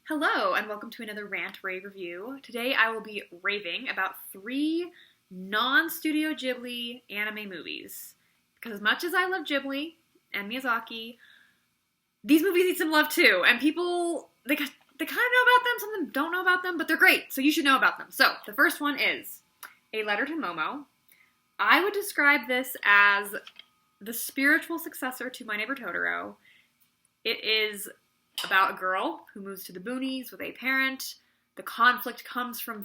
Hello, and welcome to another Rant Rave review. Today I will be raving about 3 non-Studio Ghibli anime movies. Because as much as I love Ghibli and Miyazaki, these movies need some love too. And people, they kind of know about them, some of them don't know about them, but they're great, so you should know about them. So, the first one is A Letter to Momo. I would describe this as the spiritual successor to My Neighbor Totoro. It is about a girl who moves to the boonies with a parent. The conflict comes from,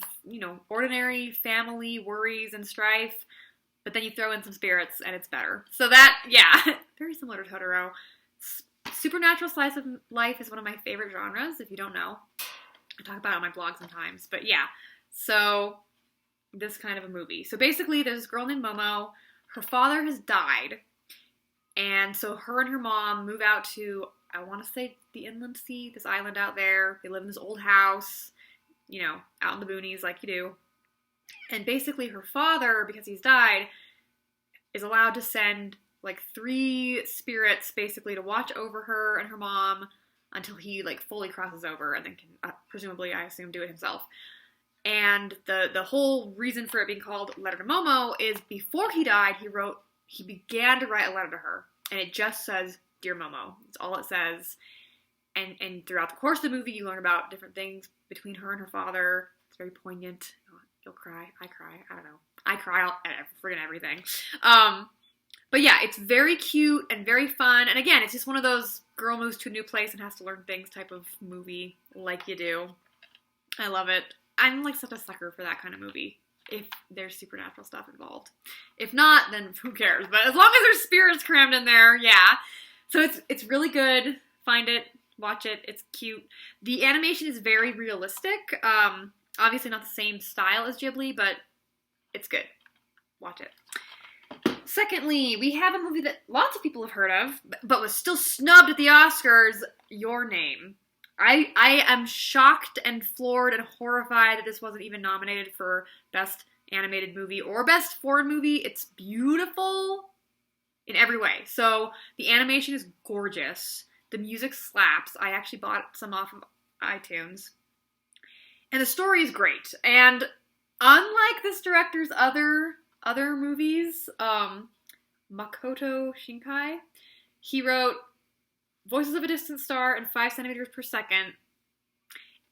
ordinary family worries and strife, but then you throw in some spirits and it's better. So that, yeah, very similar to Totoro. Supernatural slice of life is one of my favorite genres, if you don't know. I talk about it on my blog sometimes, but yeah. So, this kind of a movie. So basically, there's this girl named Momo. Her father has died, and so her and her mom move out to, I want to say, the Inland Sea, this island out there. They live in this old house, out in the boonies like you do. And basically her father, because he's died, is allowed to send like 3 spirits basically to watch over her and her mom until he like fully crosses over and then can presumably, I assume, do it himself. And the whole reason for it being called Letter to Momo is before he died, he began to write a letter to her. And it just says, Dear Momo. That's all it says. And throughout the course of the movie, you learn about different things between her and her father. It's very poignant. You'll cry. I cry. I don't know. I cry at friggin' everything. But yeah, it's very cute and very fun. And again, it's just one of those girl moves to a new place and has to learn things type of movie like you do. I love it. I'm like such a sucker for that kind of movie. If there's supernatural stuff involved. If not, then who cares? But as long as there's spirits crammed in there, yeah. So it's really good. Find it, watch it. It's cute. The animation is very realistic. Obviously not the same style as Ghibli, but it's good. Watch it. Secondly, we have a movie that lots of people have heard of, but was still snubbed at the Oscars, Your Name. I am shocked and floored and horrified that this wasn't even nominated for Best Animated Movie or Best Foreign Movie. It's beautiful in every way. So the animation is gorgeous. The music slaps. I actually bought some off of iTunes. And the story is great. And unlike this director's other movies, Makoto Shinkai, he wrote Voices of a Distant Star and 5 centimeters per second.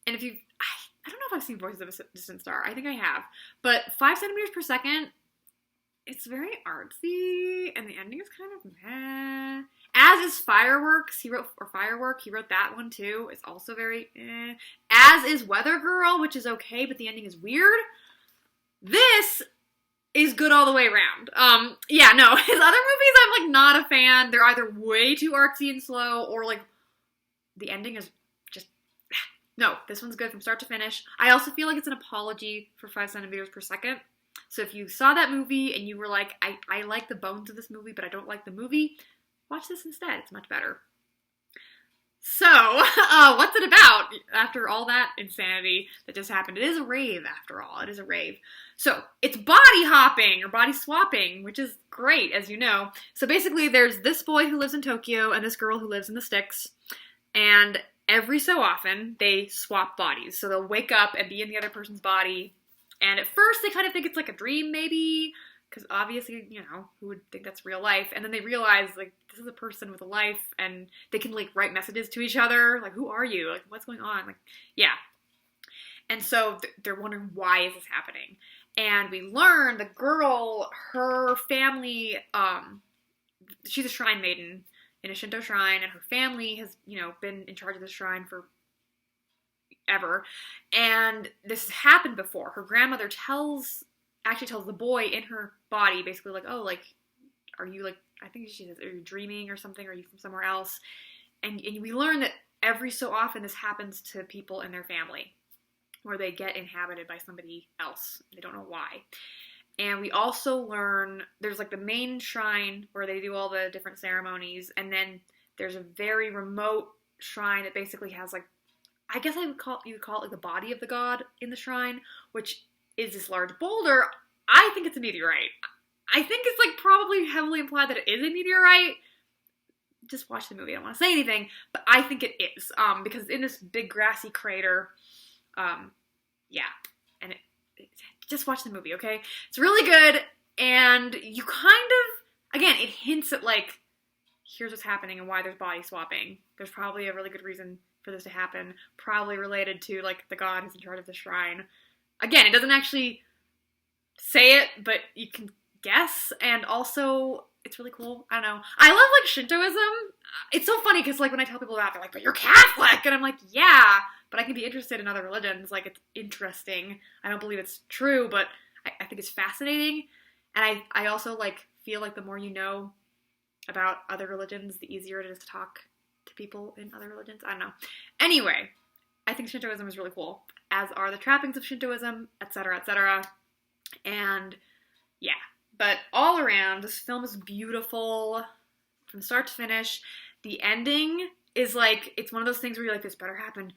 And if I don't know if I've seen Voices of a Distant Star. I think I have. But 5 centimeters per second, it's very artsy, and the ending is kind of meh. As is Firework, he wrote that one too. It's also very eh. As is Weather Girl, which is okay, but the ending is weird. This is good all the way around. Yeah, no, his other movies I'm like not a fan. They're either way too artsy and slow, or like the ending is just no. This one's good from start to finish. I also feel like it's an apology for 5 centimeters per second. So if you saw that movie and you were like, I like the bones of this movie, but I don't like the movie, watch this instead. It's much better. So, what's it about? After all that insanity that just happened, it is a rave after all. It is a rave. So, it's body hopping or body swapping, which is great, as you know. So basically, there's this boy who lives in Tokyo and this girl who lives in the sticks. And every so often, they swap bodies. So they'll wake up and be in the other person's body. And at first, they kind of think it's like a dream, maybe. Because obviously, who would think that's real life? And then they realize, like, this is a person with a life, and they can, like, write messages to each other. Like, who are you? Like, what's going on? Like, yeah. And so they're wondering, why is this happening? And we learn the girl, her family, she's a shrine maiden in a Shinto shrine, and her family has, been in charge of the shrine for ever. And this has happened before. Her grandmother tells the boy in her body, basically like, oh, like, are you like, I think she says, are you dreaming or something? Are you from somewhere else? And we learn that every so often this happens to people in their family, where they get inhabited by somebody else. They don't know why. And we also learn, there's like the main shrine where they do all the different ceremonies, and then there's a very remote shrine that basically has like, I guess you would call it like the body of the god in the shrine, which is this large boulder. I think it's a meteorite. I think it's like probably heavily implied that it is a meteorite. just watch the movie. I don't want to say anything, but I think it is, because it's in this big grassy crater. Yeah, and just watch the movie, okay? It's really good, and you kind of, again, it hints at, like, here's what's happening and why there's body swapping. There's probably a really good reason for this to happen, probably related to, like, the god who's in charge of the shrine. Again, it doesn't actually say it, but you can guess, and also, it's really cool. I don't know. I love, like, Shintoism. It's so funny, because, like, when I tell people that, they're like, but you're Catholic! And I'm like, yeah, but I can be interested in other religions. Like, it's interesting. I don't believe it's true, but I think it's fascinating. And I also, like, feel like the more you know about other religions, the easier it is to talk to people in other religions. I don't know. Anyway, I think Shintoism is really cool, as are the trappings of Shintoism, etc., etc. And, yeah. But all around, this film is beautiful from start to finish. The ending is like, it's one of those things where you're like, this better happen,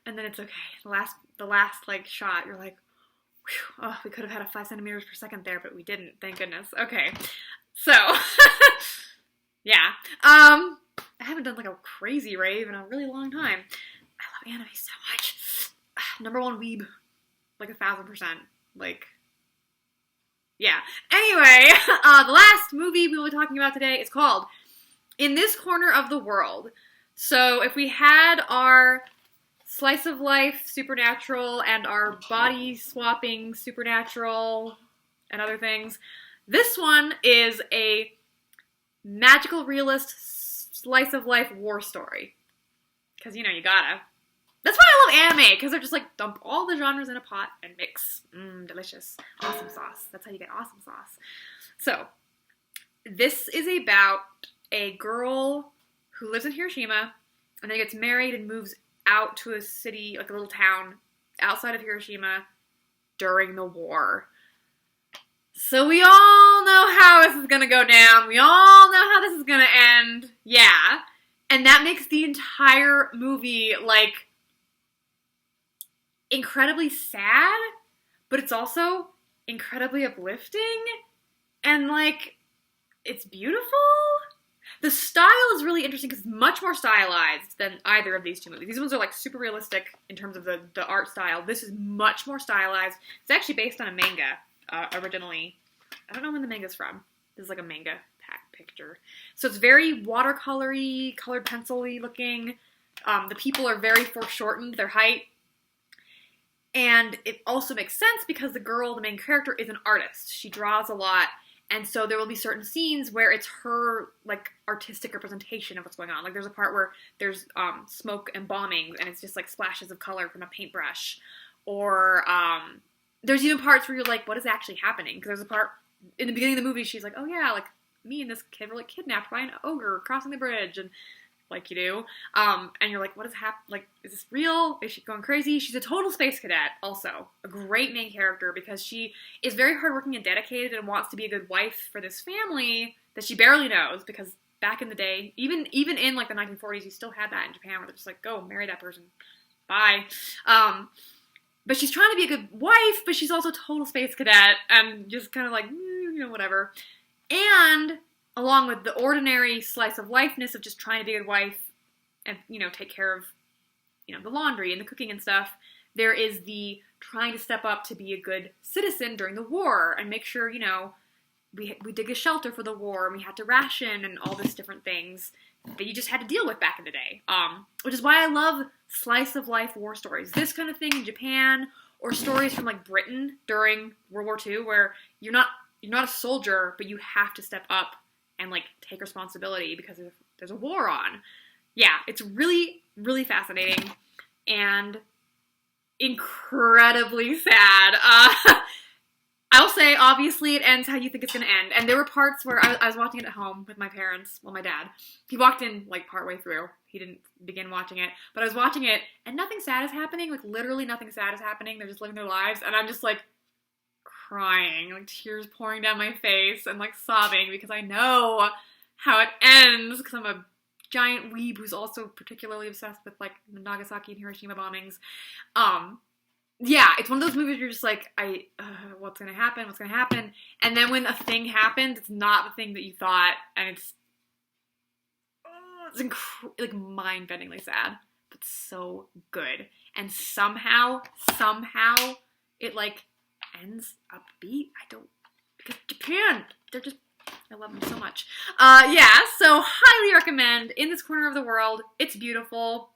and then it's okay. The last like shot, you're like, whew, oh, we could have had a 5 centimeters per second there, but we didn't, thank goodness. Okay, so, yeah, I haven't done like a crazy rave in a really long time. I love anime so much. Number one weeb, like 1,000%, like, yeah. Anyway, the last movie we will be talking about today is called In This Corner of the World. So if we had our slice of life supernatural and our body swapping supernatural and other things, this one is a magical realist slice of life war story. Because, you know, you gotta. That's why I love anime, because they're just like, dump all the genres in a pot and mix. Delicious. Awesome sauce. That's how you get awesome sauce. So, this is about a girl who lives in Hiroshima, and then gets married and moves out to a city, like a little town, outside of Hiroshima during the war. So we all know how this is gonna go down. We all know how this is gonna end. Yeah. And that makes the entire movie, like, incredibly sad, but it's also incredibly uplifting, and, like, it's beautiful. The style is really interesting because it's much more stylized than either of these two movies. These ones are, like, super realistic in terms of the art style. This is much more stylized. It's actually based on a manga, originally. I don't know when the manga's from. This is, like, a manga picture. So it's very watercolory, colored pencil-y looking. The people are very foreshortened, their height. And it also makes sense because the girl, the main character, is an artist. She draws a lot, and so there will be certain scenes where it's her, like, artistic representation of what's going on. Like, there's a part where there's smoke and bombing, and it's just, like, splashes of color from a paintbrush. Or there's even parts where you're like, what is actually happening? Because there's a part, in the beginning of the movie, she's like, oh yeah, like, me and this kid were, like, kidnapped by an ogre crossing the bridge, and like you do, and you're like, what is happening? Like, is this real? Is she going crazy? She's a total space cadet, also. A great main character, because she is very hardworking and dedicated and wants to be a good wife for this family that she barely knows, because back in the day, even in, like, the 1940s, you still had that in Japan, where they're just like, go, marry that person. Bye. But she's trying to be a good wife, but she's also a total space cadet, and just kind of like, you know, whatever. And along with the ordinary slice of lifeness of just trying to be a good wife and, you know, take care of, you know, the laundry and the cooking and stuff, there is the trying to step up to be a good citizen during the war and make sure, you know, we dig a shelter for the war and we had to ration and all this different things that you just had to deal with back in the day. Which is why I love slice of life war stories. This kind of thing in Japan, or stories from, like, Britain during World War II, where you're not a soldier, but you have to step up and, like, take responsibility because there's a war on. Yeah, it's really, really fascinating and incredibly sad. I'll say, obviously, it ends how you think it's going to end. And there were parts where I was watching it at home with my parents, well, my dad. He walked in, like, partway through. He didn't begin watching it. But I was watching it, and nothing sad is happening. Like, literally nothing sad is happening. They're just living their lives. And I'm just, like, crying, like, tears pouring down my face and, like, sobbing because I know how it ends, because I'm a giant weeb who's also particularly obsessed with, like, the Nagasaki and Hiroshima bombings. Yeah, it's one of those movies where you're just like, what's gonna happen, and then when a thing happens, it's not the thing that you thought, and it's It's like mind-bendingly sad, but so good. And somehow it like ends upbeat. Because Japan, I love them so much. Yeah, so highly recommend In This Corner of the World. It's beautiful.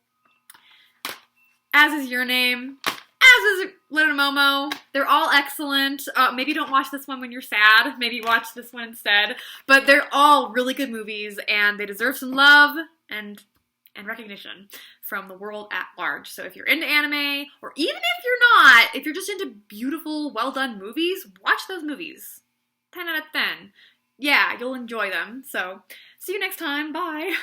As is Your Name. As is Little Momo. They're all excellent. Maybe don't watch this one when you're sad. Maybe watch this one instead. But they're all really good movies, and they deserve some love and recognition from the world at large. So if you're into anime, or even if you're not, if you're just into beautiful, well-done movies, watch those movies. 10 out of 10. Yeah, you'll enjoy them. So, see you next time. Bye.